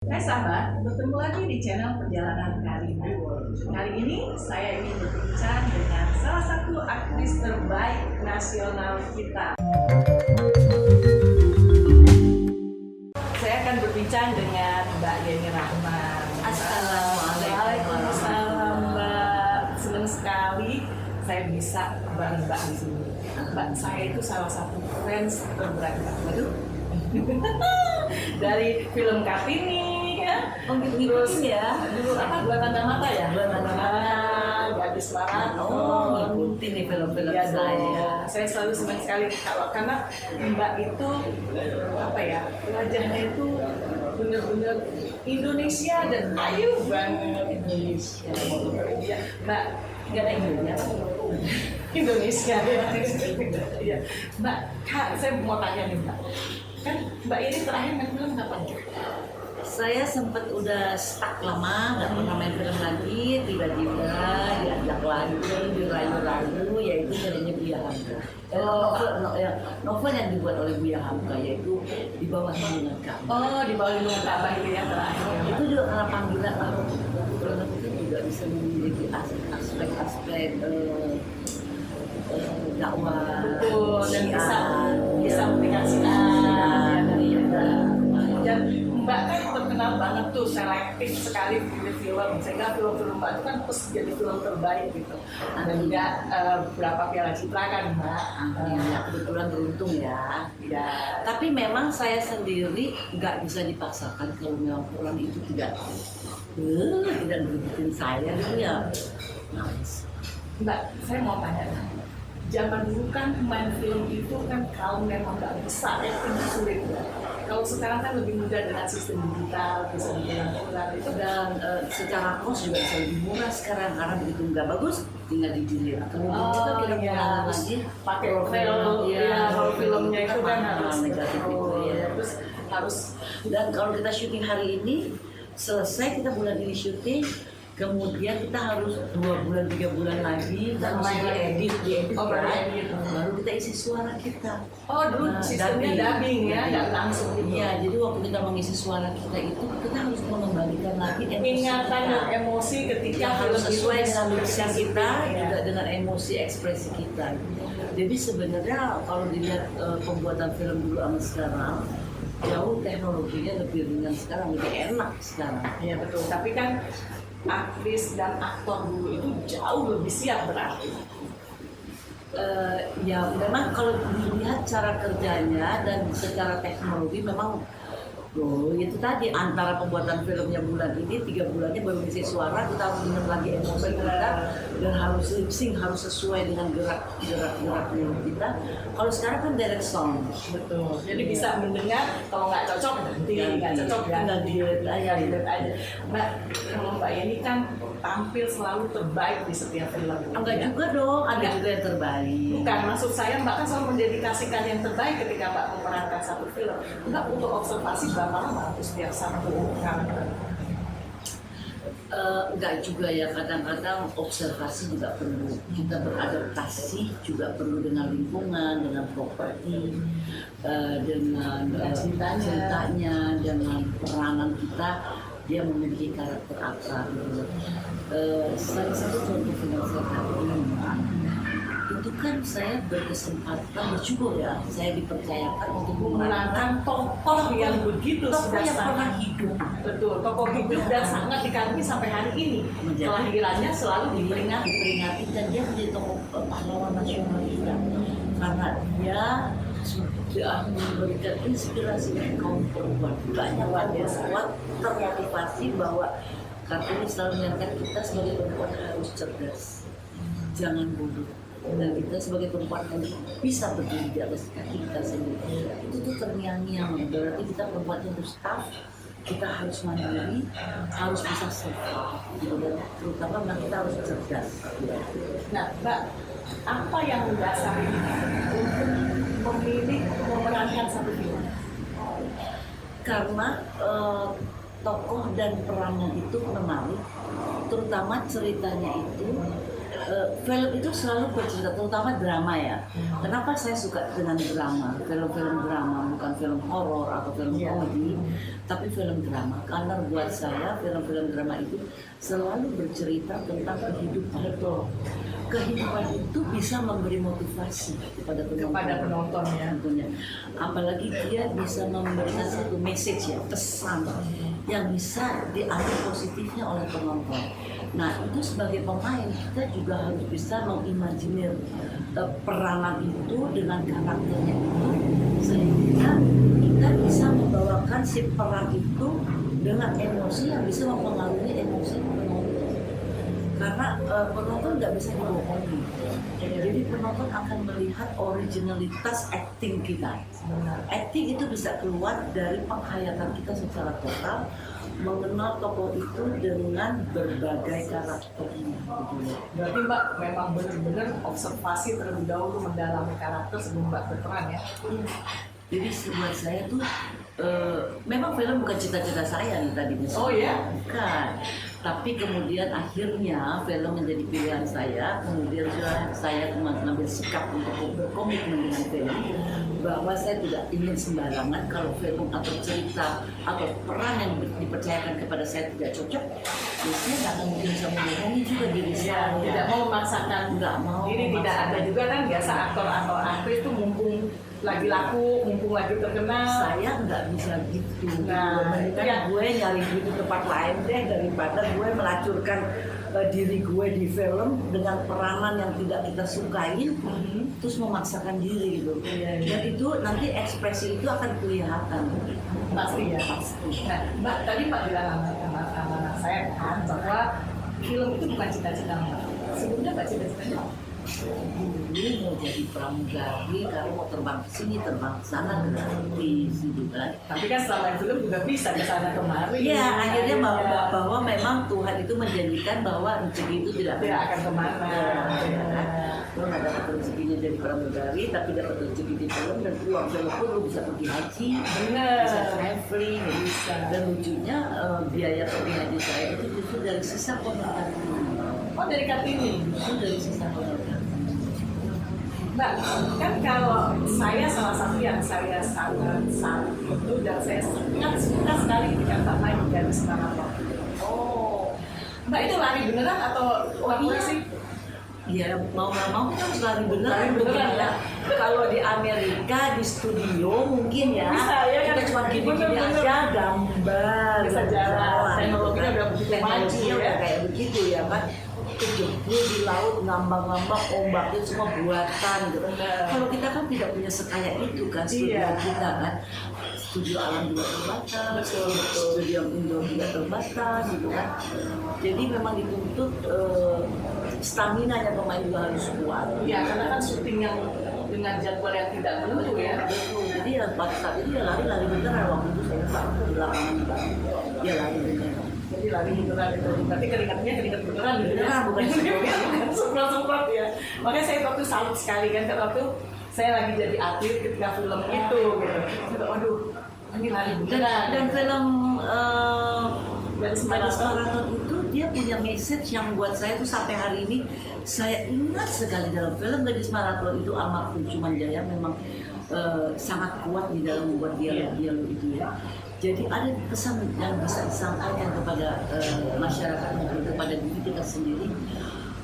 Hai sahabat, bertemu lagi di channel Perjalanan Karina. Kali ini saya ingin berbincang dengan salah satu aktris terbaik nasional kita. Saya akan berbincang dengan Mbak Yeni Rahman. Assalamualaikum. Waalaikumsalam Mbak. Senang sekali saya bisa bareng Mbak di sini. Mbak, saya itu salah satu fans terberat Mbak. Waduh. Dari film Kartini ya, terus ya. dulu apa Dua Tanda Mata ya, Dua Tanda Mata. Gadis Maraton. Ngikutin nih film-film Ya saya. saya selalu senang sekali karena Mbak itu apa ya, wajahnya itu benar-benar Indonesia dan ayu banget Indonesia. Ya, Mbak, Gak ada Indonya. Indonesia ya. Mbak, Kak, saya mau tanya nih Mbak, kan Mbak ini terakhir main film kapan? Saya sempat udah stuck lama, nggak pernah main film lagi. Tiba-tiba diajak lagi, dirayu-rayu, yaitu filmnya Buya Hamka. Novel yang dibuat oleh Buya Hamka, yaitu Di Bawah Naungan Ka'bah. Oh, di bawah lindungan Ka'bah itu ya terakhir. Itu juga karena panggilan lalu itu juga bisa memiliki aspek-aspek dakwah. Betul, dan bisa dan Mbak kan terkenal banget tuh, selektif sekali pilih film, sehingga film-film Mbak itu kan terus jadi film terbaik gitu. Dan juga berapa piala citra kan Mbak. Ya, kebetulan beruntung ya. Ya. Tapi memang saya sendiri nggak bisa dipaksakan kalau memang orang itu tidak berbikin saya itu ya nangis. Mbak, saya mau tanya, zaman dulu kan main film itu kan kalau memang nggak besar ya itu sulit ya. Kalau sekarang kan lebih mudah dengan sistem digital, bisa dibilang itu. Dan secara kos juga bisa lebih murah sekarang karena begitu nggak bagus tinggal di-delete. Kemudian kita pengenalan lagi pakai film, ya kalau filmnya itu kan harus negatif itu ya. Terus harus, dan kalau kita syuting hari ini selesai, kita bulan ini syuting, kemudian kita harus 2 bulan 3 bulan lagi kita harus diedit baru kita isi suara kita. Oh dulu sistemnya dubbing ya, nggak langsung gitu. Iya, jadi waktu kita mengisi suara kita itu kita harus mengembalikan lagi ingatan dan emosi ketika harus sesuai dengan lukisan kita juga dengan emosi ekspresi kita. Jadi sebenarnya kalau dilihat pembuatan film dulu sama sekarang, jauh teknologinya lebih ringan sekarang, lebih enak sekarang. Iya betul, tapi kan aktris dan aktor dulu itu jauh lebih siap berarti. Ya memang kalau dilihat cara kerjanya dan secara teknologi memang itu tadi antara pembuatan filmnya bulan ini 3 bulannya baru ngisi suara, kita harus dengar lagi emosi kita dan harus lip sync, harus sesuai dengan gerak mulut kita. Kalau sekarang kan direct sound, betul, jadi bisa mendengar, kalau nggak cocok nanti nggak cocok ya tinggal delete aja. Mbak, kalau Mbak ini kan tampil selalu terbaik di setiap film. Enggak juga dong, ada juga yang terbaik. Bukan, maksud saya Mbak kan selalu mendedikasikan yang terbaik ketika Mbak memerankan satu film. Mbak untuk observasi berapa lama untuk setiap satu karakter? Enggak juga ya, kadang-kadang observasi juga perlu, kita beradaptasi juga perlu dengan lingkungan, dengan properti, dengan ceritanya, dengan peranan kita, dia memiliki karakter apa gitu. Salah satu contoh film saya itu kan saya berkesempatan bersyukur ya, saya dipercayakan untuk memerankan tokoh yang begitu sudah yang pernah sangat hidup. Betul, tokoh hidup dan sangat dikagumi sampai hari ini. Kelahirannya selalu diperingati dan dia menjadi tokoh pahlawan nasional kita karena dia sudah memberikan inspirasi bagi kaum perempuan. Banyak perempuan termotivasi bahwa Kartini selalu mengingatkan kita sebagai perempuan harus cerdas, jangan bodoh. Dan kita sebagai perempuan harus bisa berdiri di atas kaki kita sendiri. Itu tuh terngiang-ngiang, berarti kita perempuan yang harus tough, kita harus mandiri, harus bisa survive, dan terutama kita harus cerdas. Nah, Mbak, apa yang mendasari untuk memilih memerankan satu film? Karena tokoh dan perannya itu menarik, terutama ceritanya itu film itu selalu bercerita, terutama drama ya. Kenapa saya suka dengan drama, film-film drama, bukan film horor atau film komedi, tapi film drama. Karena buat saya film-film drama itu selalu bercerita tentang kehidupan. Kehidupan itu bisa memberi motivasi kepada penonton ya. Tentunya. Apalagi dia bisa memberikan satu message ya, pesan yang bisa diambil positifnya oleh penonton. Nah, itu sebagai pemain kita juga harus bisa mengimajinir peranan itu dengan karakternya itu, sehingga kita bisa membawakan si peran itu dengan emosi yang bisa mempengaruhi emosi penonton. Karena penonton nggak bisa dibohongi. Jadi penonton akan melihat originalitas acting kita. Acting itu bisa keluar dari penghayatan kita secara total, mengenal tokoh itu dengan berbagai karakternya. Berarti Mbak memang benar-benar observasi terlebih dahulu, mendalami karakter sebelum Mbak berperan ya? Jadi buat saya tuh memang film bukan cita-cita saya nih tadi. Oh ya? Bukan. Tapi kemudian akhirnya film menjadi pilihan saya. Kemudian saya mengambil sikap untuk berkomitmen dengan film, bahwa saya tidak ingin sembarangan. Kalau film atau cerita atau peran yang dipercayakan kepada saya tidak cocok, ya saya nggak mungkin bisa membohongi juga diri saya. Tidak mau memaksakan. Nggak mau. Ini tidak ada juga kan biasa aktor atau aktris itu mumpung lagi laku, mumpung lagi terkenal. Saya nggak bisa gitu. Nah, Mendingan gue nyari duit di tempat lain deh, daripada gue melacurkan diri gue di film dengan peranan yang tidak kita sukain, terus memaksakan diri gitu. Dan itu nanti ekspresi itu akan kelihatan. Pasti ya. Nah, Mbak tadi Mbak bilang sama saya kan bahwa film itu bukan cita-cita Mbak. Sebelumnya Mbak cita-citanya apa? Dulu mau jadi pramugari, kalau mau terbang ke sini, terbang ke sana, gratis gitu kan. Tapi kan selama film juga bisa ke sana kemari. Iya, akhirnya bahwa memang Tuhan itu menjanjikan bahwa rezeki itu tidak akan kemana. Lo nggak dapat rezekinya jadi pramugari, tapi dapat rezeki di film, dan uang film pun lo bisa pergi haji, bisa traveling, bisa. Dan lucunya biaya pergi haji saya itu justru dari sisa komentar ini. Oh, dari Kartini? Itu dari sisa komentar. Mbak, kan kalau saya salah satu yang saya sangat itu dan saya sangat suka sekali dikata main di garis maraton. Oh, Mbak itu lari beneran atau apa sih? Iya, mau nggak mau kita harus lari beneran ya. Kalau di Amerika di studio mungkin ya, bisa, ya kan? kita cuma gini-gini aja gambar, bisa jalan, teknologinya udah begitu maju ya, kayak begitu ya kan. Kejebur di laut, ngambang-ngambang, ombaknya semua buatan gitu. Kalau kita kan tidak punya sekaya itu kan, studio kita kan. Studio alam juga terbatas, studio Indo juga terbatas gitu kan. Jadi memang dituntut stamina-nya pemain juga harus kuat. Iya, karena kan syuting yang dengan jadwal yang tidak menentu ya. Betul. Jadi ya pada saat itu ya lari beneran, waktu itu saya lupa belakangan banget. Ya lari beneran. Jadi lari beneran itu. Berarti keringatnya keringat beneran gitu ya. Beneran, bukan semprot-semprot ya. Makanya saya waktu salut sekali kan, karena waktu saya lagi jadi atlet ketika film itu gitu. Waduh, ini lari beneran. Dan film Gadis Marathon itu dia punya message yang buat saya tuh sampai hari ini saya ingat sekali. Dalam film Gadis Marathon itu almarhum Sumanjaya memang sangat kuat di dalam membuat dialog itu ya. Jadi ada pesan yang bisa disampaikan kepada masyarakat maupun kepada diri kita sendiri,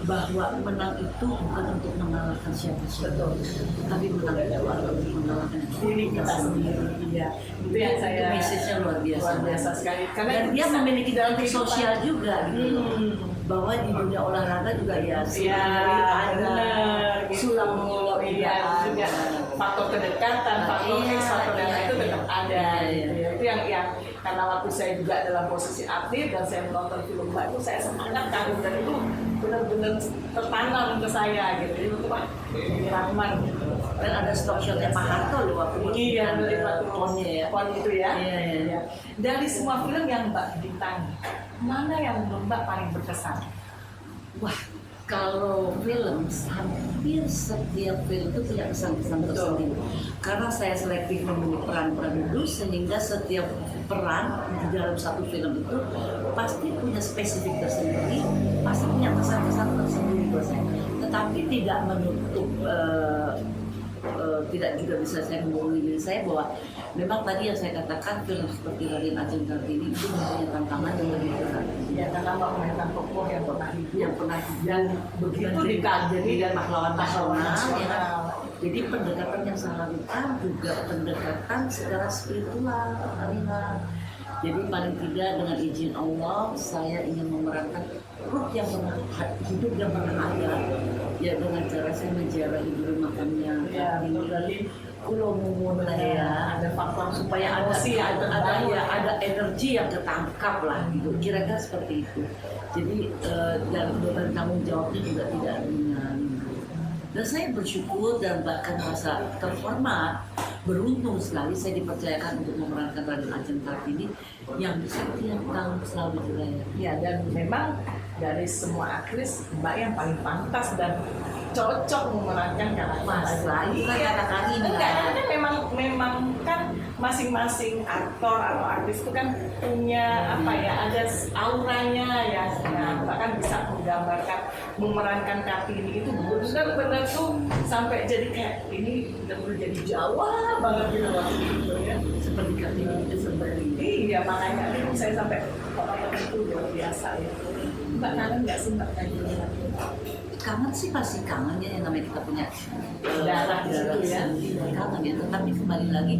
bahwa menang itu bukan untuk mengalahkan siapa-siapa, tapi menang itu adalah untuk mengalahkan diri kita sendiri. Iya, itu yang saya. Itu message-nya luar biasa sekali. Karena dan dia memiliki dampak sosial juga gitu. Bahwa di dunia olahraga juga ya ada sulam mulut, iya juga faktor kedekatan, faktor X, faktor yang itu tetap ada. Itu yang karena waktu saya juga dalam posisi atlet dan saya menonton film Mbak itu saya sangat kagum, dan itu benar-benar tertanam ke saya gitu. Jadi itu Pak Rahman gitu. Dan ada stock shotnya Pak Harto loh waktu itu. Iya, dari Pon itu ya. Iya. Dari semua film yang Mbak bintangi, mana yang menurut Mbak paling berkesan? Wah, Kalau film, hampir setiap film itu punya kesan-kesan tersendiri. Karena saya selektif memilih peran-peran dulu, sehingga setiap peran di dalam satu film itu pasti punya spesifik tersendiri, pasti punya kesan-kesan tersendiri buat saya. Tetapi tidak menutup, tidak juga bisa saya membohongi diri saya bahwa memang tadi yang saya katakan film seperti Raden Ajeng Kartini itu mempunyai tantangan yang lebih berat. Ya karena memainkan tokoh yang pernah hidup Dan begitu dikagumi dan pahlawan nasional, ya kan? nasional. Jadi pendekatan yang saya lakukan juga pendekatan secara spiritual, Alina. Jadi paling tidak dengan izin Allah, saya ingin memerankan ruh yang pernah hidup, yang pernah ada. Ya dengan cara saya menziarah ibu makamnya. Ya, ini berarti kulo mumun lah ya, ada faktor supaya ada energi yang ketangkap lah gitu. Kira-kira seperti itu. Jadi dan beban tanggung jawabnya juga tidak ringan. Dan saya bersyukur dan bahkan merasa terhormat, beruntung sekali saya dipercayakan untuk memerankan Raden Ajeng Kartini yang setiap tahun selalu dirayakan. Ya, dan memang dari semua aktris Mbak yang paling pantas dan cocok memerankan karakter. Masa itu kan katakan ini Enggak, lah. kan memang kan masing-masing aktor atau artis itu kan punya apa ya, ada auranya ya. Nah, bahkan bisa menggambarkan memerankan Kartini itu benar-benar tuh sampai jadi kayak ini benar-benar jadi Jawa banget gitu loh. Gitu, ya. Seperti Kartini itu sembari. Iya, makanya itu saya sampai orang itu luar biasa ya. Mbak kangen nggak sih Mbak kayak gini? Kangen sih pasti kangen ya, yang namanya kita punya Darah di situ ya. kangen ya, tetapi kembali lagi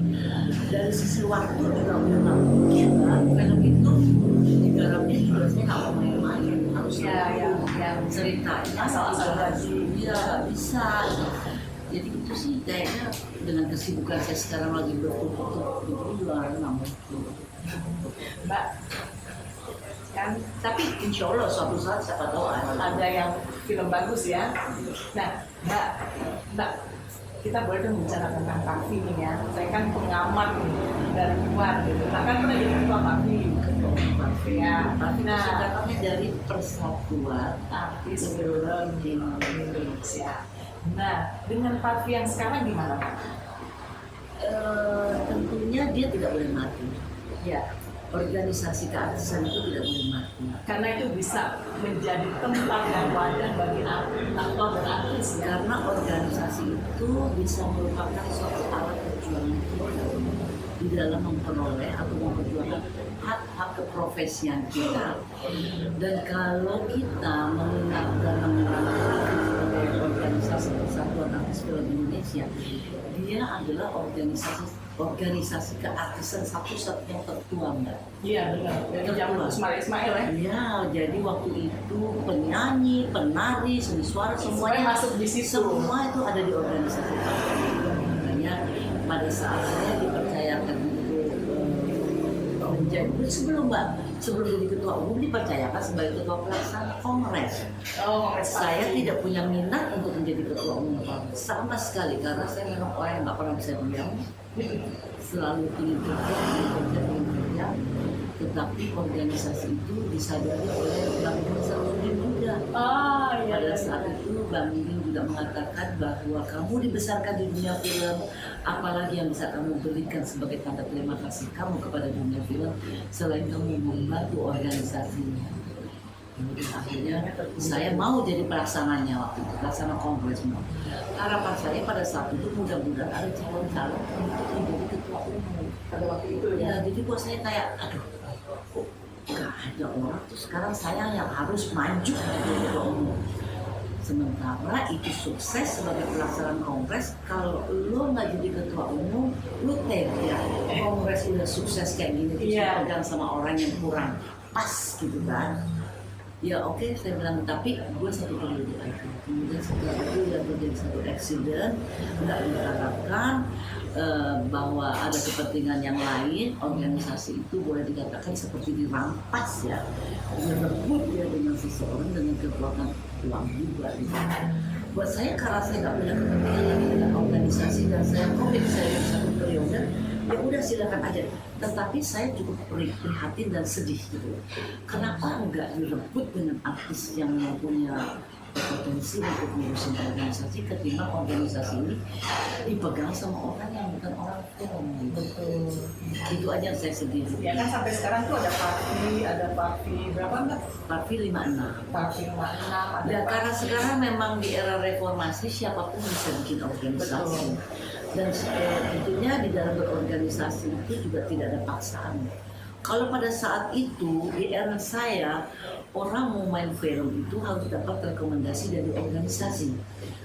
dari sisi waktu juga udah nggak mungkin kan. Film itu digarapnya juga saya nggak mau main-main, harus yang ceritanya asal-asal juga aja. ya nggak bisa. Jadi itu sih kayaknya dengan kesibukan saya sekarang lagi bertutup di luar nggak mungkin. Mbak kan Tapi insya Allah suatu saat siapa tahu ada yang film bagus ya. Nah, Mbak, kita boleh dong bicara tentang Pavi nih ya. Saya kan pengamat nih, dari luar gitu. Bahkan pernah jadi ketua Pavi. Ya, Tapi nah, singkatannya dari Persatuan artis film di Indonesia. Nah, dengan Pavi yang sekarang gimana Pak? Tentunya dia tidak boleh mati. Ya, Organisasi keartisan itu tidak boleh mati. karena itu bisa menjadi tempat dan wadah bagi aktor dan artis ya. Karena organisasi itu bisa merupakan suatu alat perjuangan kita di dalam memperoleh atau memperjuangkan hak-hak keprofesian kita. Dan kalau kita mengingat dan mengenal sebagai organisasi Persatuan Artis Film Indonesia, dia adalah organisasi keartisan satu-satunya tertua, Mbak. Iya benar. Dari zaman Ismail ya. Ya, jadi waktu itu penyanyi, penari, seni suara Semuanya masuk di situ. Semua itu ada di organisasi. Makanya pada saat saya dipercayakan untuk menjadi sebelum jadi ketua umum dipercayakan sebagai ketua pelaksana kongres. Oh, Saya tidak punya minat untuk menjadi ketua umum sama sekali karena saya memang orang yang nggak pernah bisa diam, selalu ingin kerja. Tetapi organisasi itu disadari oleh Bang Mimin Sarwono Muda. Oh, iya. Pada saat itu Bang Mimin juga mengatakan bahwa kamu dibesarkan di dunia film, apalagi yang bisa kamu berikan sebagai tanda terima kasih kamu kepada dunia film selain kamu membantu organisasinya. Kemudian akhirnya saya mau jadi pelaksananya waktu itu, pelaksana kongres. Harapan saya pada saat itu mudah-mudahan ada calon-calon untuk menjadi ketua umum. Pada waktu itu Ya, jadi buat saya kayak, aduh, kok gak ada orang tuh sekarang saya yang harus maju jadi ketua umum. Sementara itu sukses sebagai pelaksanaan kongres, kalau lo nggak jadi ketua umum, lo tega. Kongres udah sukses kayak gini, terus dipegang sama orang yang kurang pas gitu kan. Ya oke, saya bilang, tapi gue satu periode aja. Kemudian setelah itu udah terjadi satu accident, nggak diharapkan bahwa ada kepentingan yang lain, organisasi itu boleh dikatakan seperti dirampas ya, direbut ya dengan seseorang dengan kekuatan uang juga. Gitu. Buat saya karena saya nggak punya kepentingan lagi dengan organisasi dan saya komit saya di satu periode, ya udah silakan aja. Tetapi saya cukup prihatin dan sedih gitu. Kenapa enggak direbut dengan artis yang punya berpotensi untuk ngurusin organisasi ketimbang organisasi ini dipegang sama orang yang bukan orang film. Betul. Itu aja yang saya sedih. Ya kan sampai sekarang tuh ada Parvi berapa enggak? Parvi 56. Parvi 56 ada. Ya karena sekarang memang di era reformasi siapapun bisa bikin organisasi. Dan tentunya di dalam berorganisasi itu juga tidak ada paksaan. Kalau pada saat itu di era saya orang mau main film itu harus dapat rekomendasi dari organisasi.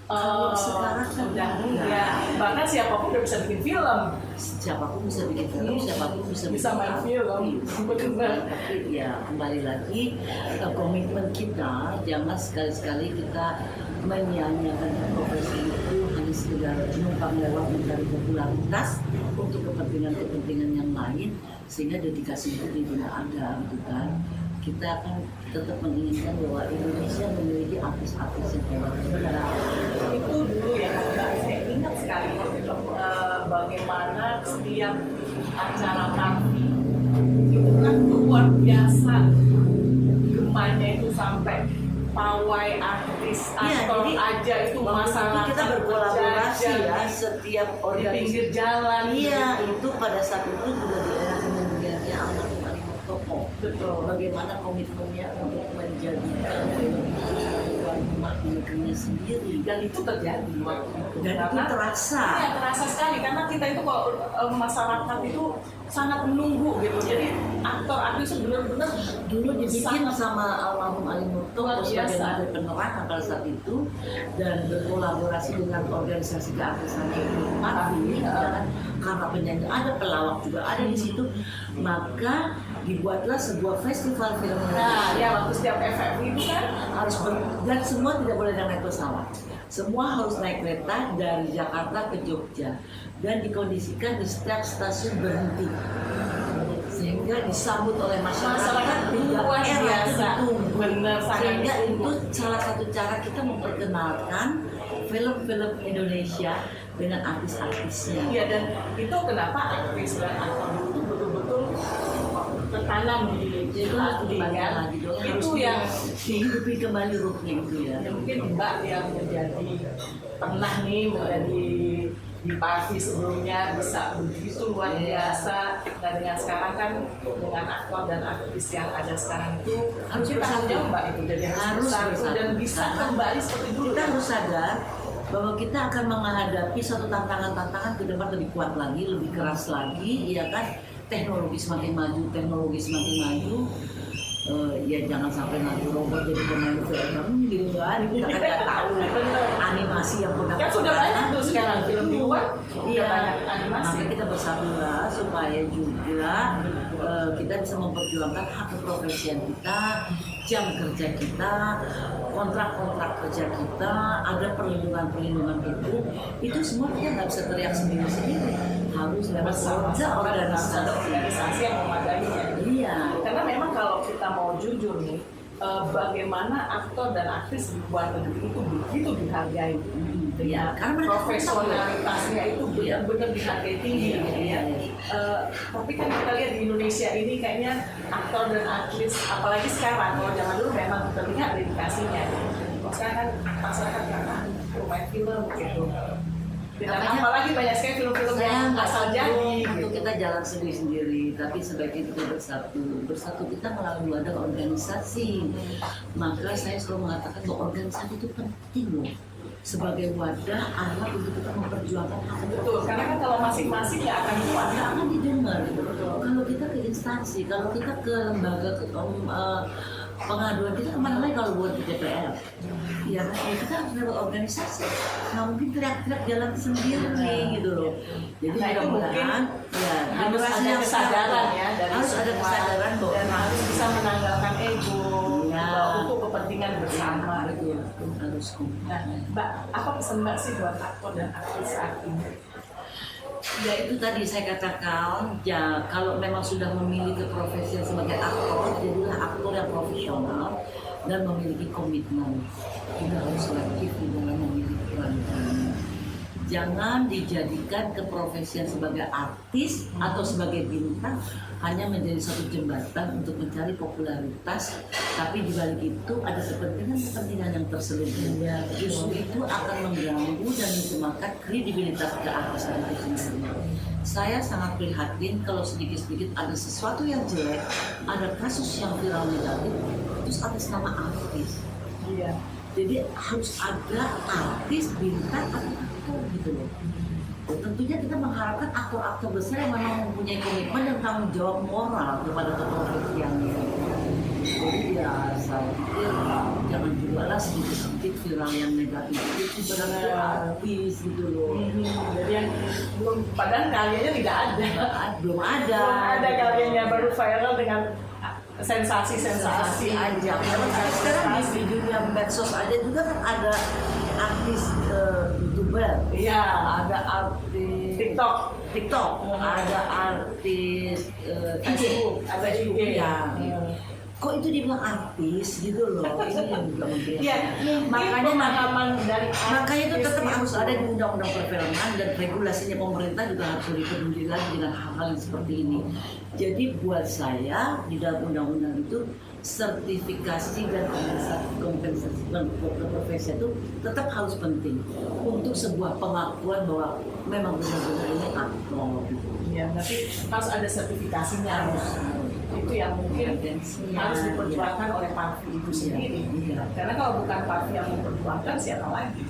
Kalau sekarang kan udah enggak. ya, bahkan siapapun udah bisa bikin film. Siapapun bisa bikin film, siapapun bisa main film. Benar. Tapi ya kembali lagi komitmen kita jangan sekali-sekali kita menyia-nyiakan profesi itu hanya sekedar numpang lewat mencari popularitas untuk kepentingan-kepentingan yang lain sehingga dedikasi itu tidak ada gitu kan. Kita akan tetap menginginkan bahwa Indonesia memiliki artis-artis yang hebat. Itu dulu ya Mbak, saya ingat sekali bagaimana setiap acara Parvi itu kan luar biasa gemanya itu sampai pawai artis aktor jadi, aja itu masalah kita berkolaborasi ya di setiap pinggir organisasi. jalan. Iya, gitu. itu pada saat itu juga di era kemungkinannya almarhum Ali Mustopo. Betul. Bagaimana komitmennya untuk menjadikan film itu sebuah rumah miliknya sendiri. Dan itu terjadi waktu itu. Dan itu terasa. Iya, terasa sekali karena kita itu kalau masyarakat itu sangat menunggu gitu. Jadi aktor-aktor itu benar-benar Dulu dibikin sangat sama almarhum Ali Mustopo sebagai menteri penerangan pada saat itu dan berkolaborasi dengan organisasi keartisan itu Parvi ya, karena penyanyi ada, pelawak juga ada di situ, maka dibuatlah sebuah festival film. Nah, ya waktu setiap FFI itu kan Harus dan semua tidak boleh naik pesawat. Semua harus naik kereta dari Jakarta ke Jogja dan dikondisikan di setiap stasiun berhenti sehingga disambut oleh masyarakat luar biasa. Benar, sangat sehingga ditunggu. itu salah satu cara kita memperkenalkan film-film Indonesia dengan artis-artisnya. Iya, dan itu kenapa aktris dan aktor itu betul-betul tertanam di hati kan. Itu yang dihidupi kembali ruhnya itu ya. ya mungkin Mbak yang pernah nih menjadi di Parvi sebelumnya bisa begitu luar biasa. Nah dengan sekarang kan dengan aktor dan aktris yang ada sekarang itu Harus kita bersatu. harus Mbak itu jadi harus bersatu dan bisa Karena kembali seperti dulu. kita harus sadar bahwa kita akan menghadapi suatu tantangan-tantangan ke depan lebih kuat lagi, lebih keras lagi, ya kan? Teknologi semakin maju, ya jangan sampai nanti robot jadi pemain film gitu kan, kita kan nggak tahu animasi yang Kan sudah banyak tuh sekarang film di luar, iya, banyak animasi. maka kita bersatulah supaya juga kita bisa memperjuangkan hak keprofesian kita, jam kerja kita, kontrak-kontrak kerja kita, ada perlindungan itu semua kita nggak bisa teriak sendiri-sendiri, harus lewat organisasi yang memadai. Iya. Karena memang kalau kita mau jujur nih, bagaimana aktor dan aktris di luar negeri itu begitu dihargai. Ya, karena mereka profesionalitasnya itu benar-benar dihargai tinggi gitu ya. Tapi kan kita lihat di Indonesia ini kayaknya aktor dan aktris, apalagi sekarang, kalau zaman dulu memang terlihat dedikasinya. Kalau sekarang kan masyarakat karena main film gitu. Dan apalagi banyak sekali film-film yang asal jadi. Untuk kita jalan sendiri-sendiri, tapi sebaiknya kita bersatu kita melalui wadah organisasi. Maka saya selalu mengatakan bahwa organisasi itu penting loh, sebagai wadah alat untuk kita memperjuangkan hak. Betul, karena kan kalau masing-masing nggak akan kuat, nggak akan didengar. Kalau kita ke instansi, kalau kita ke lembaga pengaduan kita kemana lagi kalau buat di DPR? Ya, kita harus lewat organisasi. Nggak mungkin teriak-teriak jalan sendiri gitu loh. Jadi mudah-mudahan ya harus ada kesadaran ya dari harus ada kesadaran bahwa dan harus bisa menanggalkan ego untuk kepentingan bersama. Betul, harus. Nah, Mbak, apa pesan Mbak sih buat aktor dan aktris saat ini? Ya itu tadi saya katakan, ya kalau memang sudah memilih profesi sebagai aktor, jadilah aktor yang profesional dan memiliki komitmen. Tidak harus selektif di dalam memilih peran. Jangan dijadikan keprofesian sebagai artis atau sebagai bintang hanya menjadi satu jembatan untuk mencari popularitas, tapi di balik itu ada kepentingan yang terselubung. Justru itu akan mengganggu dan mencemahkan kredibilitas ke artisan itu sendiri. Saya sangat prihatin kalau sedikit-sedikit ada sesuatu yang jelek, ada kasus yang viral negatif, terus atas nama artis. Iya. Jadi harus ada artis, bintang, atau aktor gitu loh. Tentunya kita mengharapkan aktor-aktor besar yang memang mempunyai komitmen dan tanggung jawab moral kepada keprofesiannya. Jadi ya saya pikir jangan juga lah sedikit-sedikit viral yang negatif itu berarti artis gitu loh. Jadi yang belum, padahal karyanya tidak ada. Belum ada. Belum ada karyanya, baru viral dengan sensasi aja. Sekarang di dunia medsos aja juga kan ada artis YouTuber, Iya. ada artis TikTok, ada artis Facebook, ada IG. Ya. Kok itu dibilang artis gitu loh? Ini yang juga membiasakan. Iya, Makanya pemahaman dari makanya itu tetap artis harus ada di undang-undang perfilman dan regulasinya pemerintah juga harus lebih peduli lagi dengan hal-hal yang seperti ini. Jadi buat saya di dalam undang-undang itu sertifikasi dan kompensasi profesi itu tetap harus penting untuk sebuah pengakuan bahwa memang benar-benar ini aktor. Iya, tapi harus ada sertifikasinya. Itu yang mungkin harus diperjuangkan oleh parti itu sendiri. Karena kalau bukan parti yang memperjuangkan, siapa lagi?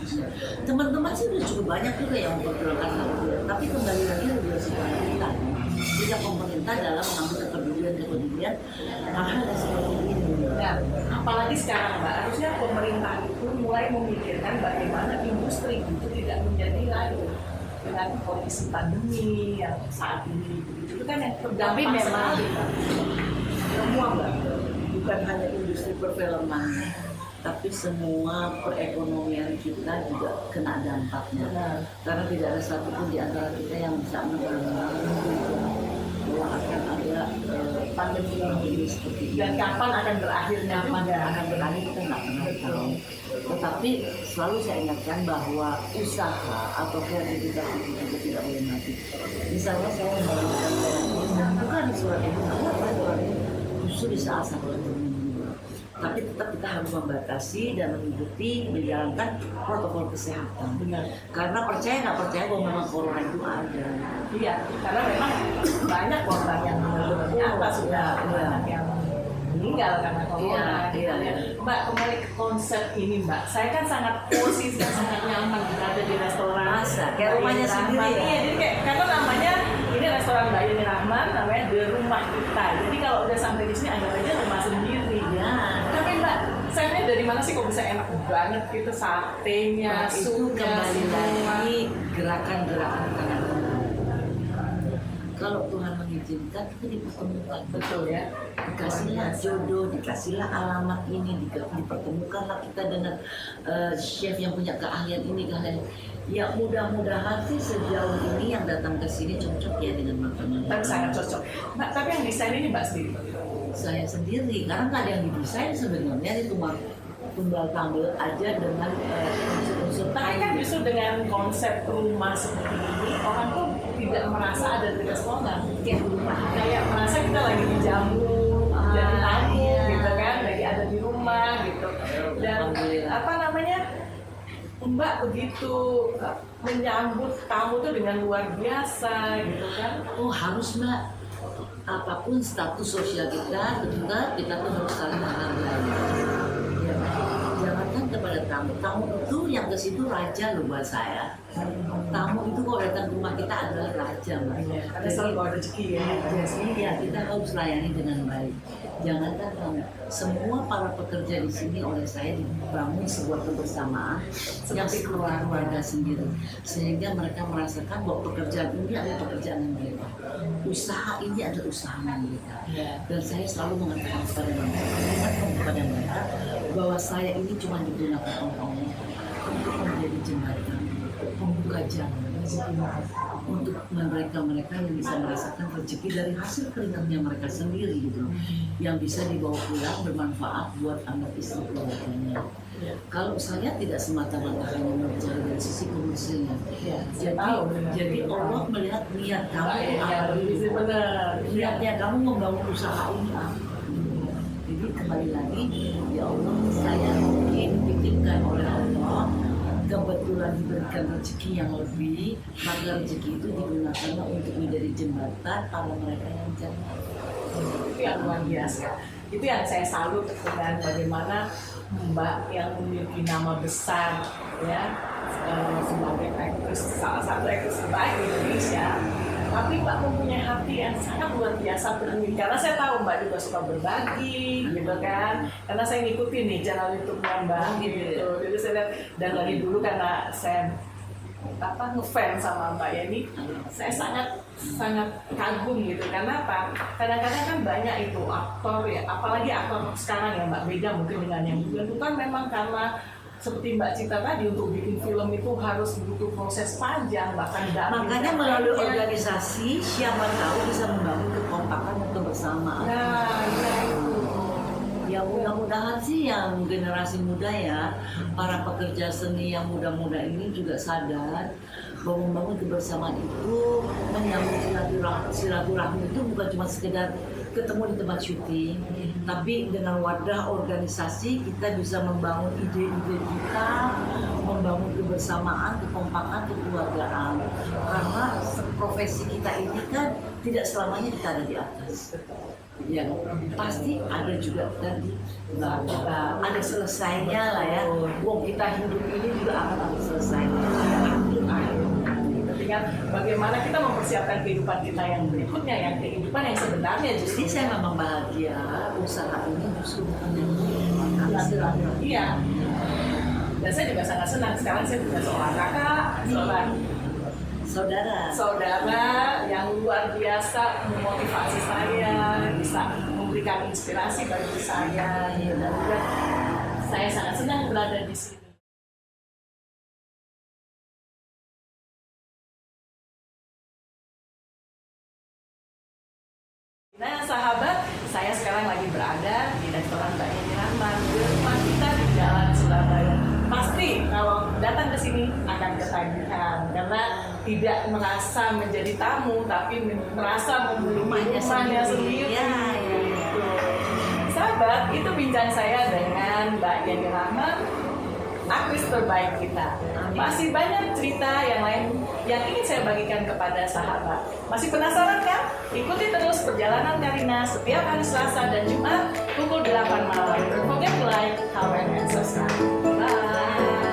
Teman-teman sih udah cukup banyak juga yang memperjuangkan hal itu. Tapi kembali lagi regulasi pemerintah. Jika pemerintah dalam mengambil kepedulian hal-hal yang seperti ini. Nah, apalagi sekarang Mbak, harusnya pemerintah itu mulai memikirkan bagaimana industri itu tidak menjadi layu dengan kondisi pandemi yang saat ini. Itu kan yang terdampak. Tapi memang sekali, Mbak. semua Mbak, bukan hanya industri perfilman, tapi semua perekonomian kita juga kena dampaknya. Karena tidak ada satupun di antara kita yang bisa menentukan bahwa akan ada pandemi ini seperti ini. Dan kapan akan berakhirnya? Kapan akan berakhir kita nggak pernah tahu. Tetapi selalu saya ingatkan bahwa usaha atau kreativitas itu juga tidak boleh mati. Misalnya saya membagikan bukan di surat itu, justru di saat tapi tetap kita harus membatasi dan mengikuti menjalankan protokol kesehatan. Benar. Karena percaya nggak percaya bahwa memang corona itu ada. Iya, karena memang banyak korban yang ternyata sudah banyak yang meninggal karena corona. Iya. Mbak, kembali ke konsep ini Mbak. Saya kan sangat posisi dan sangat nyaman berada di restoran. Masa, kayak rumahnya sendiri. Iya, jadi kayak karena namanya ini restoran Mbak Yeni Rahman, namanya The Rumah Kita. Jadi kalau udah sampai di sini anggap aja rumah sendiri. Ya. Tapi Mbak, saya lihat dari mana sih kok bisa enak banget gitu satenya, Nah, itu supnya, kembali semua. lagi gerakan-gerakan tangan Tuhan. Kalau Tuhan mengizinkan kita dipertemukan. Betul ya. Dikasihlah jodoh, dikasihlah alamat ini, dipertemukanlah kita dengan chef yang punya keahlian ini, keahlian. Ya mudah-mudahan sih sejauh ini yang datang ke sini cocok ya dengan makanan. Tapi sangat cocok. Mbak, tapi yang desain ini Mbak sendiri. Saya sendiri, karena nggak ada yang didesain sebenarnya, itu cuma tunggal tambal aja dengan unsur-unsur Tapi kan justru dengan konsep rumah seperti ini, orang tuh tidak merasa ada di restoran, kayak rumah, kayak merasa kita lagi dijamu, jadi tamu, iya. gitu kan, lagi ada di rumah, gitu. Dan apa namanya, Mbak begitu menyambut tamu tuh dengan luar biasa, gitu kan? Oh harus Mbak, apapun status sosial kita, tetap kita tuh harus saling menghargai. Ya, jangankan kepada tamu, tamu itu yang ke situ raja loh buat saya. Tamu itu kalau datang ke rumah kita adalah raja, Mbak. Karena selalu bawa rezeki ya. Ya, kita harus layani dengan baik. Jangankan tamu, semua para pekerja di sini oleh saya dibangun sebuah kebersamaan yang keluarga sendiri, sehingga mereka merasakan bahwa pekerjaan ini adalah pekerjaan mereka, usaha ini adalah usaha mereka. Dan saya selalu mengatakan kepada mereka bahwa saya ini cuma digunakan oleh Allah untuk menjadi jembatan, membuka jalan. untuk mereka yang bisa merasakan rezeki dari hasil keringatnya mereka sendiri gitu, yang bisa dibawa pulang bermanfaat buat anak istri keluarganya. Kalau saya tidak semata-mata hanya mencari dari sisi komersilnya, jadi Allah melihat niat kamu apa, niatnya kamu membangun usaha ini apa. Jadi kembali lagi, ya Allah, saya mungkin dititipkan oleh Allah, kebetulan diberikan rezeki yang lebih, maka rezeki itu digunakan untuk menjadi jembatan para mereka yang jannah. Itu yang luar biasa. Itu yang saya salut dengan bagaimana Mbak yang memiliki nama besar ya sebagai aktris, salah satu aktris terbaik di Indonesia. Tapi Mbak mempunyai hati yang sangat luar biasa peduli, karena saya tahu Mbak juga suka berbagi gitu kan, karena saya ngikutin nih channel YouTube-nya Mbak gitu. Jadi saya lihat, dan dari dulu karena saya ngefans sama Mbak Yani, saya sangat kagum gitu. Karena apa? Kadang-kadang kan banyak itu aktor ya, apalagi aktor sekarang ya Mbak, beda mungkin dengan yang dulu kan, memang karena seperti Mbak Cita tadi, untuk bikin film itu harus butuh proses panjang, bahkan makanya melalui organisasi siapa tahu bisa membangun kekompakan dan kebersamaan. Nah, itu. Ya mudah-mudahan sih yang generasi muda ya, para pekerja seni yang muda-muda ini juga sadar bahwa membangun kebersamaan itu, menyambung silaturahmi itu bukan cuma sekedar ketemu di tempat syuting, tapi dengan wadah organisasi kita bisa membangun ide-ide kita, membangun kebersamaan, kekompakan, kekeluargaan. Karena profesi kita ini kan tidak selamanya kita ada di atas. Ya, pasti ada juga tadi ada selesainya lah ya. Wong kita hidup ini juga akan ada selesainya. Tapi kan bagaimana kita mempersiapkan kehidupan kita yang berikutnya, yang kehidupan yang sebenarnya justru. Jadi saya memang bahagia usaha ini justru bukan Iya. Dan saya juga sangat senang sekarang saya punya seorang kakak, seorang saudara yang luar biasa memotivasi saya, bisa memberikan inspirasi bagi saya, dan juga saya sangat senang berada di sini. Nah sahabat, saya sekarang lagi berada di restoran Mbak Yani Rahman, di rumah kita di Jalan Surabaya. Pasti kalau datang ke sini akan ketagihan, karena tidak merasa menjadi tamu, tapi merasa memiliki rumahnya sendiri. Ya. Sahabat, itu bincang saya dengan Mbak Yani Rahman, aktris terbaik kita. Masih banyak cerita yang lain yang ingin saya bagikan kepada sahabat. Masih penasaran kan? Ikuti terus perjalanan Karina setiap hari Selasa dan Jumat pukul 8 malam. Don't forget to like, comment, and subscribe. Bye!